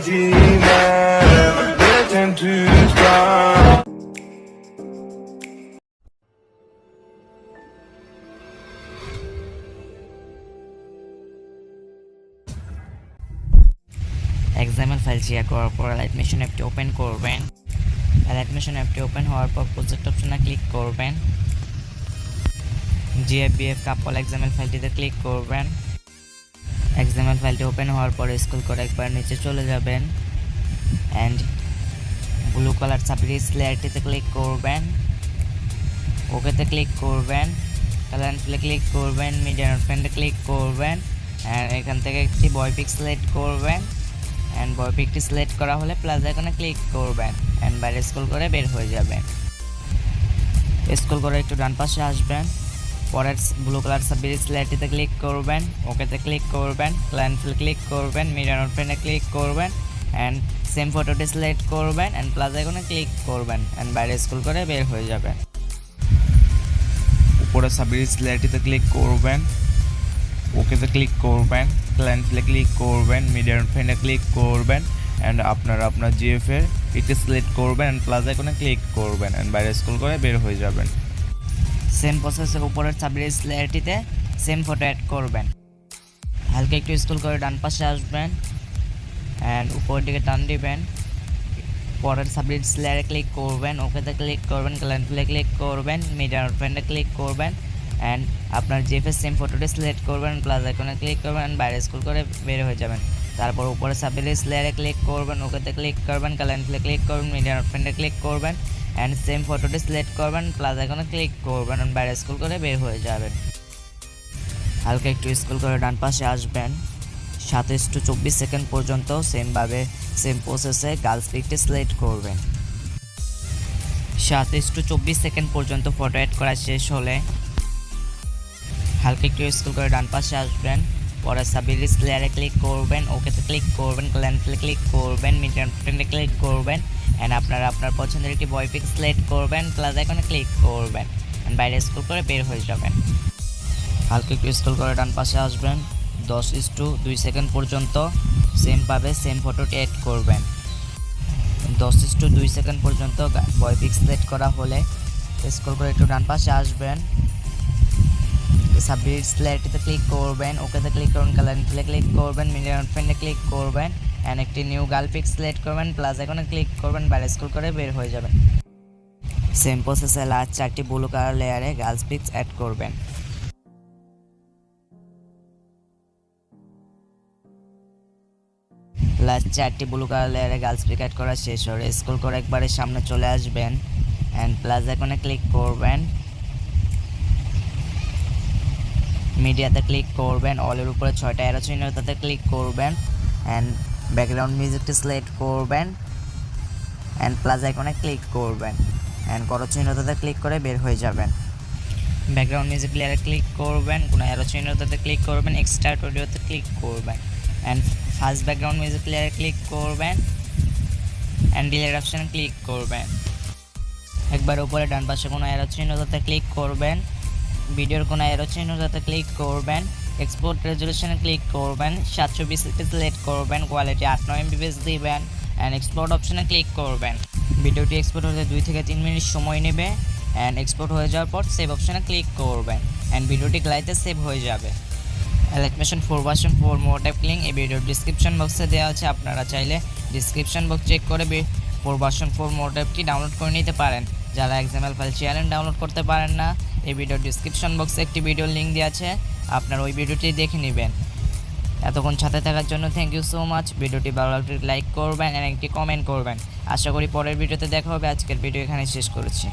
energy never getting too strong. XML file share করার পর Alight machine অ্যাপটি open করবেন। Alight মেশিন অ্যাপটি ওপেন হওয়ার পর প্রজেক্ট অপশনে ক্লিক করবেন। GFBF কাপল XML ফাইলটিতে ক্লিক করবেন। XML ফাইলটি ওপেন হওয়ার পর স্ক্রল করে একবার নিচে চলে যাবেন এন্ড ব্লু কালার সাবরিজ লেয়ারটিতে ক্লিক করবেন। ওকেতে ক্লিক করবেন। কালার এন্ড ফিলে ক্লিক করবেন। মিডিয়া নোট ফ্রেন্ডে ক্লিক করবেন এন্ড এখান থেকে একটি বয় পিক সিলেক্ট করবেন এন্ড বয় পিকটি সিলেক্ট করা হলে প্লাস আইকনে ক্লিক করবেন এন্ড বাইরে স্ক্রল করে বের হয়ে যাবেন। স্ক্রল করে একটু ডান পাশে আসবেন। পরের ব্লু কালার সাবরিজ লেয়ারটিতে ক্লিক করবেন। ওকেতে ক্লিক করবেন। কালার এন্ড ফিলে ক্লিক করবেন। মিডিয়া নোট ফ্রেন্ডে ক্লিক করবেন এন্ড সেম ফটোটি সিলেক্ট করবেন এন্ড প্লাস আইকনে ক্লিক করবেন এন্ড বাইরে স্ক্রল করে বের হয়ে যাবেন। উপরে সাবরিজ লেয়ারটিতে ক্লিক করবেন। ওকেতে ক্লিক করবেন। কালার এন্ড ফিলে ক্লিক করবেন। মিডিয়া নোট ফ্রেন্ডে ক্লিক করবেন এন্ড আপনার জিএফ এর এটি সিলেক্ট করবেন এন্ড প্লাস আইকনে ক্লিক করবেন এন্ড বাইরে স্ক্রল করে বের হয়ে যাবেন। সেম প্রসেসে উপরের সাবরিজ লেয়ারটিতে সেম ফটো অ্যাড করবেন। হালকা একটু স্ক্রল করে ডান পাশে আসবেন এন্ড উপরের দিকে টান দিবেন। পরের সাবরিজ লেয়ারে ক্লিক করবেন। ওকেতে ক্লিক করবেন। কালার এন্ড ফিলে ক্লিক করবেন। মিডিয়া নোট ফ্রেন্ডে ক্লিক করবেন এন্ড আপনার জিএফ এর সেম ফটোটি সিলেক্ট করবেন। প্লাস আইকনে ক্লিক করবেন এন্ড বাইরে স্ক্রল করে বের হয়ে যাবেন। তারপর উপরে সাবরিজ লেয়ারে ক্লিক করবেন। ওকেতে ক্লিক করবেন। কালার এন্ড ফিলে ক্লিক করবেন। মিডিয়া নোট ফ্রেন্ডে ক্লিক করবেন এন্ড সেম ফটোটি সিলেক্ট করবেন। প্লাস আইকনে ক্লিক করবেন এন্ড বাইরে স্ক্রল করে বের হয়ে যাবেন। হালকা একটু স্ক্রল করে ডান পাশে আসবেন। 27-24 সেকেন্ড পর্যন্ত সেমভাবে সেম প্রসেসে গার্লস পিকটি সিলেক্ট করবেন। 27-24 সেকেন্ড পর্যন্ত ফটো অ্যাড করা শেষ হলে হালকা একটু স্ক্রল করে ডান পাশে আসবেন। পরে সাবরিজ লেয়ারে ক্লিক করবেন। ওকেতে ক্লিক করবেন। কালার এন্ড ফিলে ক্লিক করবেন। মিডিয়া নোট ফ্রেন্ডে ক্লিক করবেন এন্ড আপনার পছন্দের একটি বয় পিক সিলেক্ট করবেন। প্লাস আইকনে ক্লিক করবেন এন্ড বাইরে স্ক্রল করে বের হয়ে যাবেন। হালকা একটু স্ক্রল করে ডান পাশে আসবেন। 10:2 সেকেন্ড পর্যন্ত সেমভাবে সেম ফটোটি অ্যাড করবেন। 10:2 সেকেন্ড পর্যন্ত বয় পিক সিলেক্ট করা হলে স্ক্রল করে একটু ডান পাশে আসবেন। সাবরিজ লেয়ারটিতে ক্লিক করবেন। ওকেতে ক্লিক করবেন। কালার এন্ড ফিলে ক্লিক করবেন। মিডিয়া নোট ফ্রেন্ডে ক্লিক করবেন এন্ড একটি নিউ গার্ল পিক সিলেক্ট করবেন। প্লাস আইকনে ক্লিক করবেন। বাইরে স্ক্রল করে বের হয়ে যাবেন। সেম প্রসেসে লাস্ট 4টি ব্লু কালার লেয়ারে গার্লস পিকস অ্যাড করবেন। লাস্ট 4টি ব্লু কালার লেয়ারে গার্লস পিক অ্যাড করা শেষ হলে স্ক্রল করে একবারে সামনে চলে আসবেন এন্ড প্লাস আইকনে ক্লিক করবেন। মিডিয়াতে ক্লিক করবেন। অলের উপরে 6টা অ্যারো চিহ্নটাতে ক্লিক করবেন এন্ড ব্যাকগ্রাউন্ড মিউজিকটি সিলেক্ট করবেন এন্ড প্লাস আইকনে ক্লিক করবেন এন্ড করো চিহ্নটাতে ক্লিক করে বের হয়ে যাবেন। ব্যাকগ্রাউন্ড মিউজিক লেয়ারে ক্লিক করবেন। কোনো অ্যারো চিহ্নটাতে ক্লিক করবেন। এক্সট্রাক্ট অডিওতে ক্লিক করবেন এন্ড ফার্স্ট ব্যাকগ্রাউন্ড মিউজিক লেয়ারে ক্লিক করবেন এন্ড ডিলেট অপশনে ক্লিক করবেন। একবার উপরে ডান পাশে কোনো অ্যারো চিহ্নটাতে ক্লিক করবেন। ভিডিওর কোনো অ্যারো চিহ্নটাতে ক্লিক করবেন। এক্সপোর্ট রেজুলেশনে ক্লিক করবেন। 720 সিলেক্ট করবেন। কোয়ালিটি 8-9 MB দিবেন এন্ড এক্সপোর্ট অপশনে ক্লিক করবেন। ভিডিওটি এক্সপোর্ট হতে 2 থেকে 3 মিনিট সময় নেবে এন্ড এক্সপোর্ট হয়ে যাওয়ার পর সেভ অপশনে ক্লিক করবেন এন্ড ভিডিওটি গ্যালারিতে সেভ হয়ে যাবে। Alight Machine 4 ভার্সন 4 মোডেপ লিংক এই ভিডিওর ডেসক্রিপশন বক্সে দেওয়া আছে। আপনারা চাইলে ডেসক্রিপশন বক্স চেক করে 4 ভার্সন 4 মোডেপটি ডাউনলোড করে নিতে পারেন। যারা XML ফাইল চ্যানেল ডাউনলোড করতে পারেন না, এই ভিডিওর ডেসক্রিপশন বক্সে একটি ভিডিওর লিংক দেওয়া আছে, আপনারা ওই ভিডিওটি দেখে নেবেন। এতক্ষণ সাথে থাকার জন্য থ্যাংক ইউ সো মাচ। ভিডিওটি ভালো লাগলে লাইক করবেন এবং একটি কমেন্ট করবেন। আশা করি পরের ভিডিওতে দেখা হবে। আজকের ভিডিও এখানে শেষ করেছি।